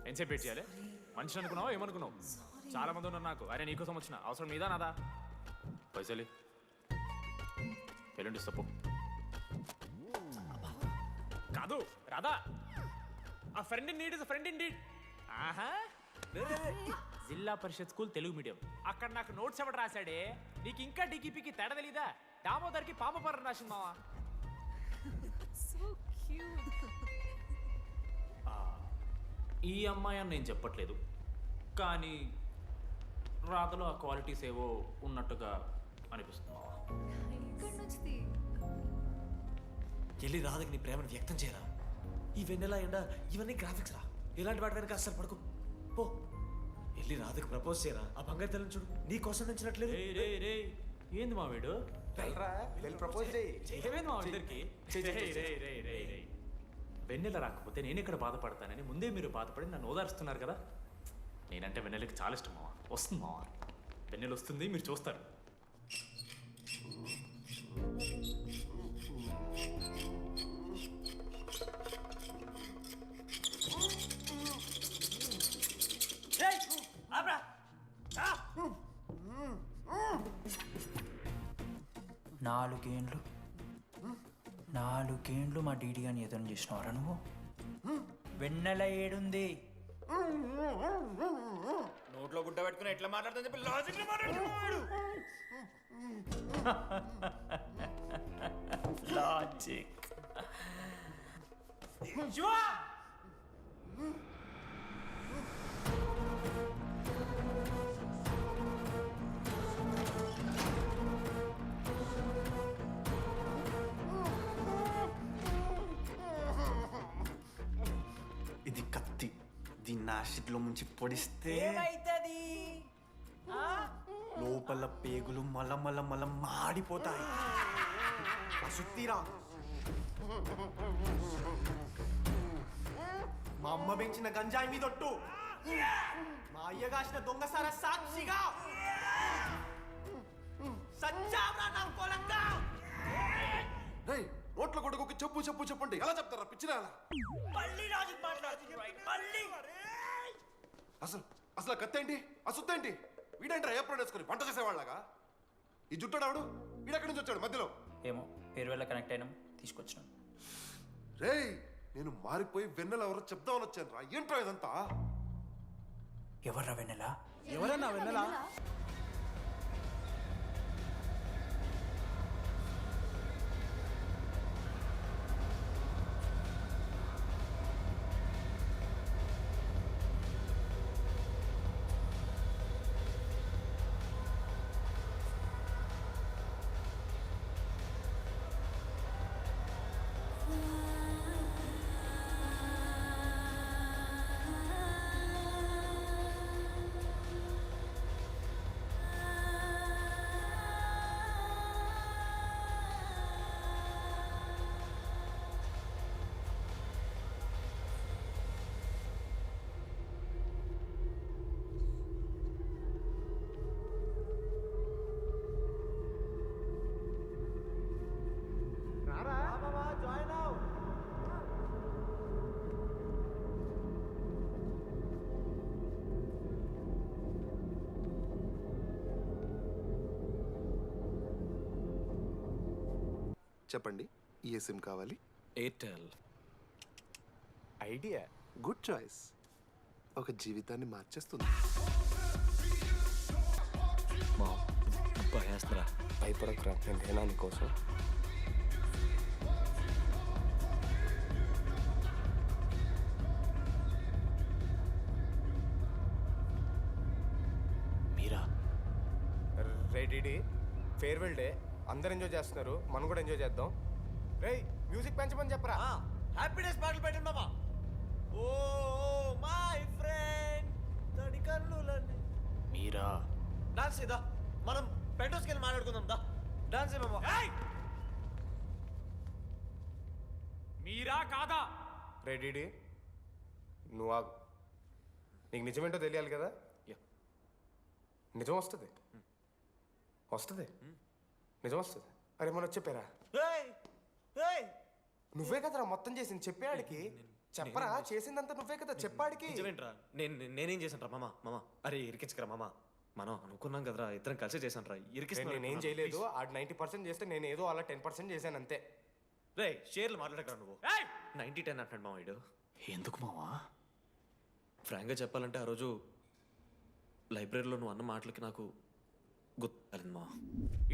ఎంతసేపు వెయిట్ చేయాలి? మనిషిని అనుకున్నావు ఏమనుకున్నావు? చాలా మంది ఉన్నారు నాకు. అరే నీకోసం వచ్చిన అవసరం మీదా నాదా? పైసలు ఎల్లుండి ఇస్తా పో. కాదు రాదా, ఆ friend in need is friend in need. ఆహా, జిల్లా పరిషత్ స్కూల్ తెలుగు మీడియం. అక్కడ నాకు నోట్స్ ఎవడు రాశాడే? నీకు ఇంకా డికిపికి తేడా తెలీదా? దామోదర్కి పాపపరం రాసింది మావా. ఈ అమ్మాయి అని నేను చెప్పట్లేదు, కానీ రాతలో ఆ క్వాలిటీస్ ఏవో ఉన్నట్టుగా అనిపిస్తుంది మావా. వెళ్ళి రాధకి నీ ప్రేమను వ్యక్తం చేయరా. ఈ వెన్నెల ఎండ ఇవన్నీ గ్రాఫిక్స్ రా. ఇలాంటి వాటి వెనక అస్సలు పడుకో. పో వెళ్ళి రాధకి ప్రపోజ్ చేయరా. ఆ బంగారు తెల్లని చూడు నీ కోసం నచ్చినట్లేదు. ఏంది మా వీడు? వెన్నెల రాకపోతే నేను ఇక్కడ బాధపడతానని ముందే మీరు బాధపడి నన్ను ఓదారుస్తున్నారు కదా. నేనంటే వెన్నెలకి చాలా ఇష్టం మావా. వస్తుంది మావా, వెన్నెల వస్తుంది, మీరు చూస్తారు. నాలుగేండ్లు మా డీడీ గాని ఎదురు చేసినవారా నువ్వు? వెన్నెల ఏడుంది? నోట్లో గుడ్డ పెట్టుకుని ఎట్లా మాట్లాడుతుంది చెప్పి లాజిక్ లాజిక్. ఇది కత్తి, దీన్ని యాసిడ్లో ముంచి పొడిస్తే ఏమైతది? లోపల పేగులు మల మాడిపోతాయి. సుత్తిరా, మా అమ్మ పెంచిన గంజాయి మీదొట్టు, మా అయ్య కాసిన దొంగసార సాక్షిగా సచ్చావరా నా పొలంగా. నోట్ల కొడుకు చెప్పు చెప్పు చెప్పండి ఎలా చెప్తారా పిచ్చినా? అసలు కత్తి ఏంటి, ఆ సుత్తి ఏంటి? వీడేంట్రా ఏప్రిల్ వేసుకుని వంట చేసేవాళ్ళగా? ఈ జుట్టాడు వీడెక్కడి నుంచి వచ్చాడు మధ్యలో? ఏమో పేరు వల్ల కనెక్ట్ అయినాం, తీసుకొచ్చినాం. రేయ్, నేను మారిపోయి వెన్నెల ఎవరో చెప్దామని వచ్చాను రా. ఏంట్రా ఇదంతా? ఎవర్రా వెన్నెల? ఎవరన్నా వెన్నెలా? చెప్పండి, ఏ సిమ్ కావాలి? ఎయిర్టెల్. Idea good choice. ఒక జీవితాన్ని మార్చేస్తుంది. భయస్త్రా భయపడకురా, నేను లేనా నీకోసం. మీరా? రేడి ఫేర్వెల్ డే, అందరు ఎంజాయ్ చేస్తున్నారు, మనం కూడా ఎంజాయ్ చేద్దాం. రేయ్, మ్యూజిక్ పెంచమని చెప్పరా. హ్యాపీనెస్ పాటలు పెట్టండి బాబా. ఓ మై ఫ్రెండ్ తడి కన్నులన్నీ. మీరా? డాన్స్ ఇదా, మనం పెట్రోస్కి వెళ్ళి మాట్లాడుకుందాం దా. డాన్స్ ఏమో. మీరా కాదా? రేడి నువ్వు ఆగు, నీకు నిజమేంటో తెలియాలి కదా. నిజం వస్తుంది, నిజం వస్తుంది. అరే మొన్న చెప్పారా? నువ్వే కదరా మొత్తం చేసింది, చెప్పాడికి చెప్పరా చేసిందంతా నువ్వే కదా చెప్పాడికి. నిజమేంట్రా నేనేం చేశాను రా మామ అరే ఇరికించకరా మామ మనం అనుకున్నాం కదరా ఇద్దరం కలిసి చేశాను రా నేనేం చేయలేదు. ఆడు 90% చేస్తే నేను ఏదో అలా 10% చేశాను అంతే. రే షేర్లు మాట్లాడకరా నువ్వు ఏయ్! 90-10 అంటాడు మామ వీడు. ఎందుకు మావా? ఫ్రాంక్గా చెప్పాలంటే ఆ రోజు లైబ్రరీలో నువ్వు అన్న మాటలకి నాకు గుర్తులేదు మా.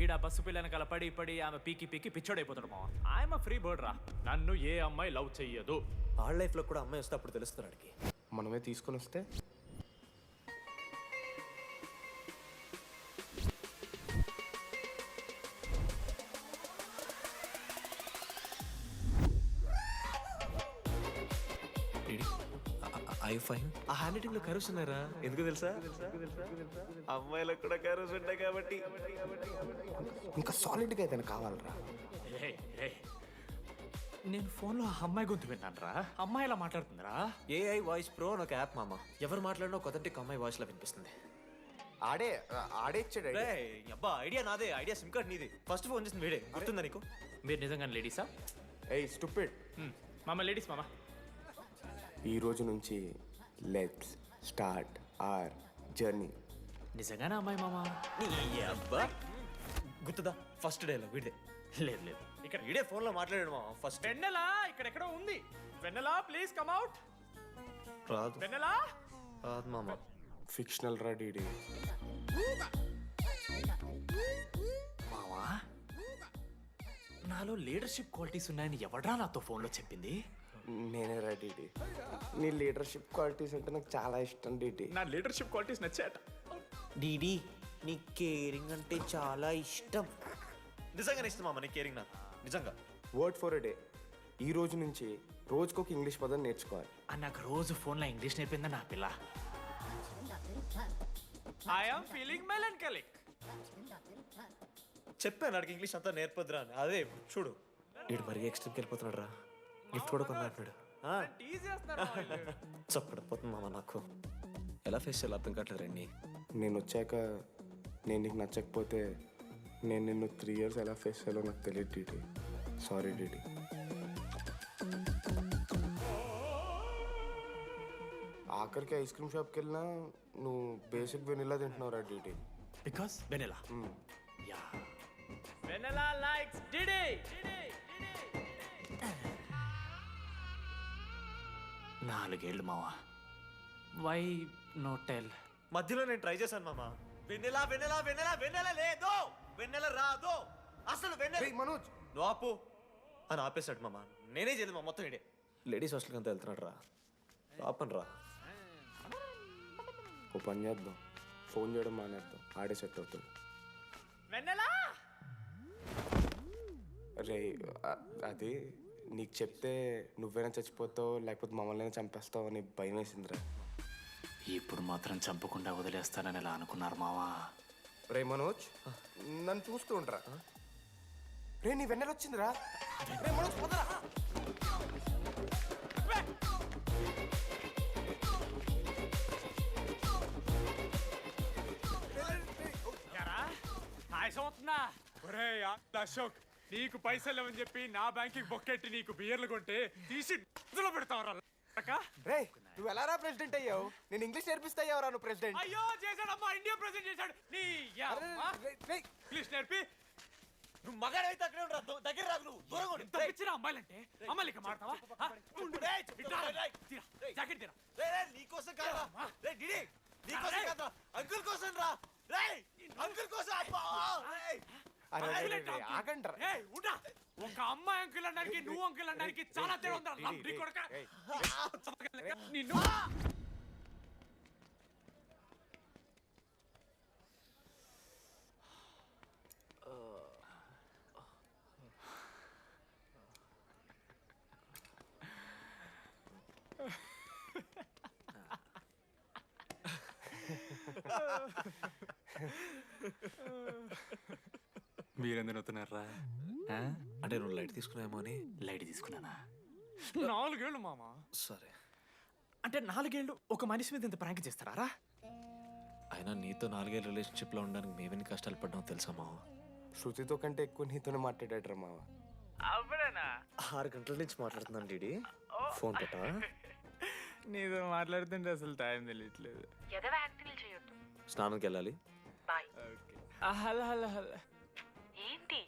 ఈడ బస్సు పిల్లని కలపడి పడి ఆమె పీకి పిచ్చోడైపోతాడు మావా. ఆయమ ఫ్రీ బర్డ్ రా. నన్ను ఏ అమ్మాయి లవ్ చెయ్యదు. ఆళ్ళ లైఫ్లో కూడా అమ్మాయి వస్తే అప్పుడు తెలుస్తుంది వాడికి. మనమే తీసుకొని వస్తే ఐ ఫైన్ ఆ హ్యాండ్ రైటింగ్ లో కర్వ్స్ ఉన్నారా? ఎందుకు తెలుసా? అమ్మాయిలకు కూడా కర్వ్స్ ఉంటాయి కాబట్టి. ఇంకా సాలిడ్గా అయితే కావాలరా. ఏయ్, ఏయ్. నేను ఫోన్లో ఆ అమ్మాయి గొంతు విన్నాను రా. అమ్మాయి ఇలా మాట్లాడుతుందిరా. ఏఐ వాయిస్ ప్రో అని ఒక యాప్ మామ. ఎవరు మాట్లాడినా ఒక అథెంటిక్ అమ్మాయి వాయిస్ లో వినిపిస్తుంది. ఆడే ఇచ్చాడు idea. రేయ్, అబ్బా ఐడియా నాదే. ఐడియా సిమ్ కార్డ్ నీది. ఫస్ట్ ఫోన్ చేసింది వీడే. గుర్తుందా నీకు? మీరు నిజంగానే లేడీసా? ఏయ్ స్టూపిడ్. మామ లేడీస్ మామ. ఈ రోజు నుంచి లెట్స్ స్టార్ట్ అవర్ జర్నీ. నిజంగానే అమ్మాయి మామ? నీ అబ్బా గుర్తుదా? ఫస్ట్ డేలో వీడే. లేదు లేదు. ఇక్కడ వీడే ఫోన్ లో మాట్లాడాడు మామ ఫస్ట్. వెన్నెలా ఇక్కడెక్కడో ఉంది. వెన్నెలా ప్లీజ్ కమ్ అవుట్. రాదు వెన్నెలా రాదు మామ. ఫిక్షనల్ రా డీడీ. మావా నాలో లీడర్షిప్ క్వాలిటీస్ ఉన్నాయని ఎవడ్రా నాతో ఫోన్లో చెప్పింది? నేనే రా డీడీ. నీ లీడర్షిప్ క్వాలిటీస్ అంటే నాకు చాలా ఇష్టం డీడీ. నా లీడర్షిప్ క్వాలిటీస్ నచ్చాట. డీడీ నీ కేరింగ్ అంటే చాలా ఇష్టం. నిజంగానే ఇష్టం మామ నీ కేరింగ్ నాకు. నిజంగా. Word for a day. ఈ రోజు నుంచి రోజుకొక ఇంగ్లీష్ పదం నేర్చుకోవాలి. నాకు రోజు ఫోన్లో ఇంగ్లీష్ నేర్పిందా నా పిల్ల. I am feeling melancholic. చెప్పాను నాకు ఇంగ్లీష్ అంతా నేర్పొద్దురా అని. అదే చూడు వీడు మరీ ఎక్స్ట్రీమ్కి వెళ్ళిపోతున్నాడు రా. గిఫ్ట్ కూడా కొన్నాడు. టీజ్ చేస్తారు చప్పడిపోతుంది మామ నాకు. ఎలా ఫేస్ చేయాలి అర్థం కావట్లేదు రండి. నేను వచ్చాక నేను నీకు నచ్చకపోతే నేను నిన్ను 3 years ఎలా ఫేస్ చేయాలో నాకు తెలియదు డీడీ. Sorry DD. ఆఖరికి ఐస్ క్రీమ్ షాప్కి వెళ్ళినా నువ్వు బేసిక్ వెనిలా తింటున్నావు రా DD. Because Vennela. Yeah Vennela likes DD. 4 ఏళ్ళు మావా. Why no tell? మధ్యలో నేను ట్రై చేశాను మామ. వెన్నెలా వెన్నెలా వెన్నెలా వెన్నెల లేదు, వెన్నెల రాదు అసలు. వెన్నెల మనోజ్ నువ్వు ఆపు అని ఆపేశాడు మామ. నేనే చేయలేదు మా మొత్తం ఇడే. లేడీస్ హాస్టల్కి అంతా వెళ్తున్నాడు రా. ఆపను రా. ఓ పని చేద్దాం, ఫోన్ చేయడం మానేద్దాం. ఆడే సెట్ అవుతుంది. వెన్నెలా రే అది నీకు చెప్తే నువ్వైనా చచ్చిపోతావు లేకపోతే మమ్మల్ని చంపేస్తావు అని భయం వేసిందిరా. ఇప్పుడు మాత్రం చంపకుండా వదిలేస్తానని ఎలా అనుకున్నారు మావా? రే మనోజ్ నన్ను చూస్తూ ఉంటారా? రే నీ వెన్నెల వచ్చిందిరా. రే మనోజ్ పోదరా. అవుతుందా? ఒరే అశోక్, నీకు పైసలు లేవని చెప్పి నా బ్యాంకింగ్ బొక్కెట్టి నీకు బియర్లు కొంటే తీసి ఇందులో పెడతావరా? రే నువ్వు ఎలా రా ప్రెసిడెంట్ అయ్యావు? నేను ఇంగ్లీష్ నేర్పిస్తా అయ్యావురా నువ్వు ప్రెసిడెంట్. అయ్యో చేశాడమ్మా, ఇండియా ప్రెసిడెంట్ చేశాడు. నీ ఇంగ్లీష్ నేర్పి నువ్వు మగాడైతే అక్కడే ఉండరా. దగ్గర రాదు నువ్వు. దూరంగా ఉండు. ఎంత పిచ్చిరా అమ్మాయిలంటే. అమ్మాయిలు ఇక మాడతావా? జాకెట్ తీరా. నీకోసం కాదురా. రేయ్ డిడి నీకోసం కాదురా. అంకుల్ కోసం రా. రేయ్ అంకుల్ కోసం. ఆగండ్రా. ఒక అమ్మాయి అంకుల్ అనడానికి నువ్వు అంకుల్ అనడానికి చాలా తేడా ఉందా? లంబడి కొడక. నిన్ను మీరెందుకు నవ్వుతున్నారా? అంటే నువ్వు లైట్ తీసుకున్నావేమో అని. లైట్ తీసుకున్నానా? 4 ఏళ్ళు మామ. సరే అంటే 4 ఏళ్ళు ఒక మనిషి మీద ఇంత ప్రాంక్ చేస్తారా? అయినా నీతో 4 ఏళ్ళ రిలేషన్షిప్లో ఉండడానికి మేమేమి కష్టాలు పడ్డామో తెలుసా మావ. శృతితో కంటే ఎక్కువ నీతోనే మాట్లాడాడు రా మావ. అవునా? 6 గంటల నుంచి మాట్లాడుతున్నాను డీడీ. ఫోన్ పెట్టా నీతో మాట్లాడుతుంటే అసలు టైం తెలియట్లేదు. ఎదవ యాక్టింగ్లు చేయొద్దు. స్నానంకి వెళ్ళాలి. బాయ్. Hello hello hello. ఏంటి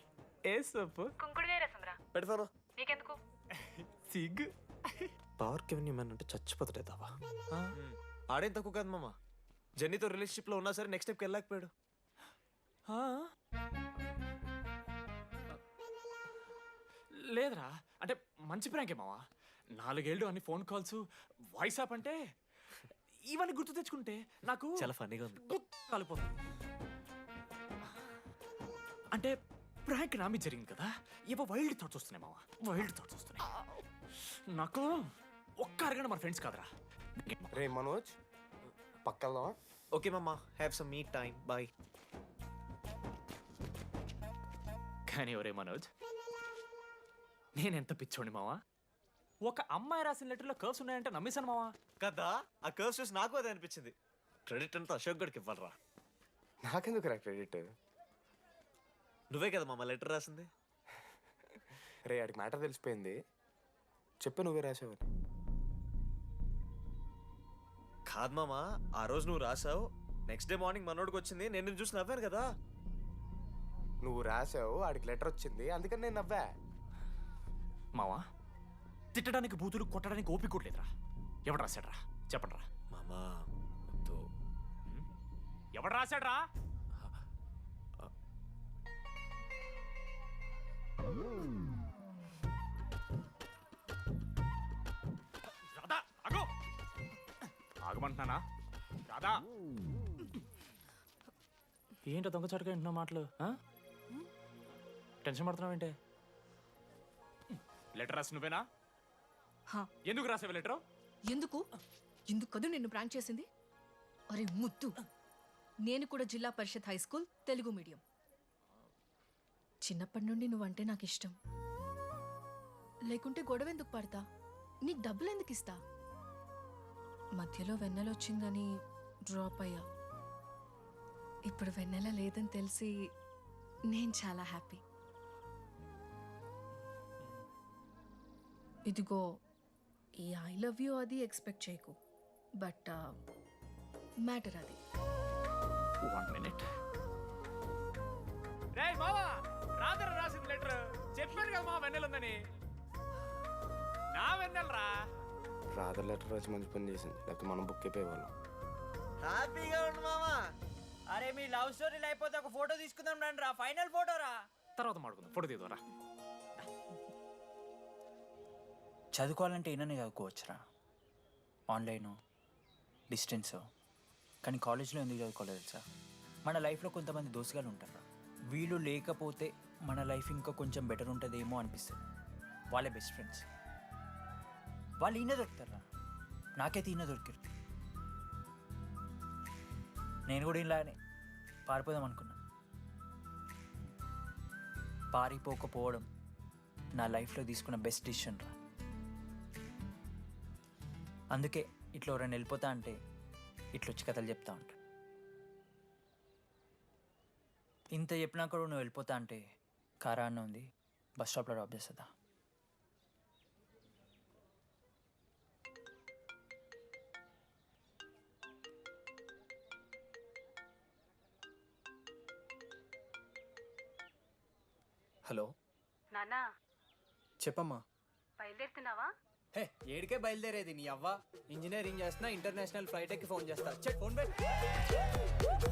ఏ సొప్పు కుంకుడుగాయ రసంరా? పెడతాను. నీకెందుకు? సిగ్గు. పవర్కి ఎవరిని అంటే చచ్చిపోతాడే దావా. ఆడేం తక్కువ కాదు మామ. జెన్నీతో రిలేషన్షిప్లో ఉన్నా సరే నెక్స్ట్ స్టెప్కి వెళ్ళలేకపోయాడు. లేదురా, అంటే మంచి ప్రాంకే మావా. 4 ఏళ్ళు అన్ని ఫోన్ కాల్స్, వాయిస్ యాప్ అంటే ఇవన్నీ గుర్తు తెచ్చుకుంటే నాకు చాలా ఫన్నీగా ఉంది. కాలిపోతుంది. అంటే ప్రాంక్ నా మీద జరిగింది కదా, ఇవ వైల్డ్ థాట్స్ వస్తున్నాయి మావా, వైల్డ్ థాట్స్ వస్తున్నాయి. నాకు ఒక్క అరగంట మన ఫ్రెండ్స్ కాదురా. రే మనోజ్, పక్కలో ఓకే మామ, have some me time, bye. కానీ ఒరే మనోజ్, నేనెంత పిచ్చోండి మావా. ఒక అమ్మాయి రాసిన లెటర్లో కర్వ్స్ ఉన్నాయంటే నమ్మేశాను మావా. కదా, ఆ కర్వ్స్ చూసి నాకు అదే అనిపించింది. క్రెడిట్ అంతా అశోక్ గడికి ఇవ్వాలరా. నాకెందుకు రా క్రెడిట్? నువ్వే కదా మామ లెటర్ రాసింది. రే ఆడికి మ్యాటర్ తెలిసిపోయింది. చెప్పు, నువ్వే రాసావని. కాదు మామ, ఆ రోజు నువ్వు రాసావు, నెక్స్ట్ డే మార్నింగ్ మనోడికి వచ్చింది, నేను నిన్ను చూసి నవ్వాను కదా. నువ్వు రాసావు, ఆడికి లెటర్ వచ్చింది, అందుకని నేను నవ్వా. మావా, తిట్టడానికి బూతులు కొట్టడానికి ఓపిక కూడా లేదురా. ఎవడు రాశాడ్రా చెప్పండి రా. మామా వద్దు. ఎవడు రాశాడ్రా? రాధా ఆగు. ఆగమంటున్నానా? రాధా, ఏంటో దొంగచాటుగా వింటున్నా మాటలు? టెన్షన్ పడుతున్నావేంటే? లెటర్ రాసి నువ్వేనా? హా. ఎందుకు రాసావు లెటర్? ఎందుకు కదూ నిన్ను ప్రాంక్ చేసింది? అరే ముద్దు, నేను కూడా జిల్లా పరిషత్ హై స్కూల్ తెలుగు మీడియం. చిన్నప్పటి నుండి నువ్వంటే నాకు ఇష్టం. లేకుంటే గొడవ ఎందుకు పడతా? నీకు డబ్బులు ఎందుకు ఇస్తా? మధ్యలో వెన్నెల వచ్చిందని డ్రాప్ అయ్యా. ఇప్పుడు వెన్నెల లేదని తెలిసి నేను చాలా హ్యాపీ. ఇదిగో ఈ ఐ లవ్ యూ అది ఎక్స్పెక్ట్ చేయకు, బట్ మ్యాటర్ అది. 1 minute. రేయ్ మావా, రాధర రాసిన లెటర్ చెప్పాను కదా మా వెన్నెల ఉందని. నా వెన్నెలరా. రాధ లెటర్ రాసి మంచి పని చేసింది, లేకపోతే మనం బుక్ అయిపోయేవాళ్ళం. హ్యాపీగా ఉండు మామా. అరే మీ లవ్ స్టోరీ అయిపోతే ఒక ఫోటో తీసుకుందాం రండి రా, ఫైనల్ ఫోటో రా. తర్వాత మాడుకుందాం, ఫోటో తీద్దాం. చదువుకోవాలంటే ఏమైనా చదువుకోవచ్చురా, ఆన్లైను, డిస్టెన్సు. కానీ కాలేజ్లో ఎందుకు చదువుకోలేదు తెలుసా? మన లైఫ్లో కొంతమంది దోస్తుగాలు ఉంటారు, వీళ్ళు లేకపోతే మన లైఫ్ ఇంకా కొంచెం బెటర్ ఉంటుందేమో అనిపిస్తుంది. వాళ్ళే బెస్ట్ ఫ్రెండ్స్. వాళ్ళు ఈయన దొరుకుతారా, నాకైతే ఈయన దొరికారు. నేను కూడా ఇలానే పారిపోదాం అనుకున్నా. పారిపోకపోవడం నా లైఫ్లో తీసుకున్న బెస్ట్ డిసిషన్ రా. అందుకే ఇట్లా ఎవరైనా వెళ్ళిపోతా అంటే ఇట్లా వచ్చి కథలు చెప్తా ఉంటా. ఇంత చెప్పినా కూడా నువ్వు వెళ్ళిపోతా అంటే కారా అన్న ఉంది, బస్ స్టాప్లో డ్రాప్ చేస్తుందా? హలో నాన్నా, చెప్పమ్మా. బయలుదేరుతున్నావా? హే, ఏడికే బయలుదేరేది నీ అవ్వ. ఇంజనీరింగ్ చేస్తున్నా, ఇంటర్నేషనల్ ఫ్లైట్ ఎక్కి ఫోన్ చేస్తా. చెక్ ఫోన్ పెట్.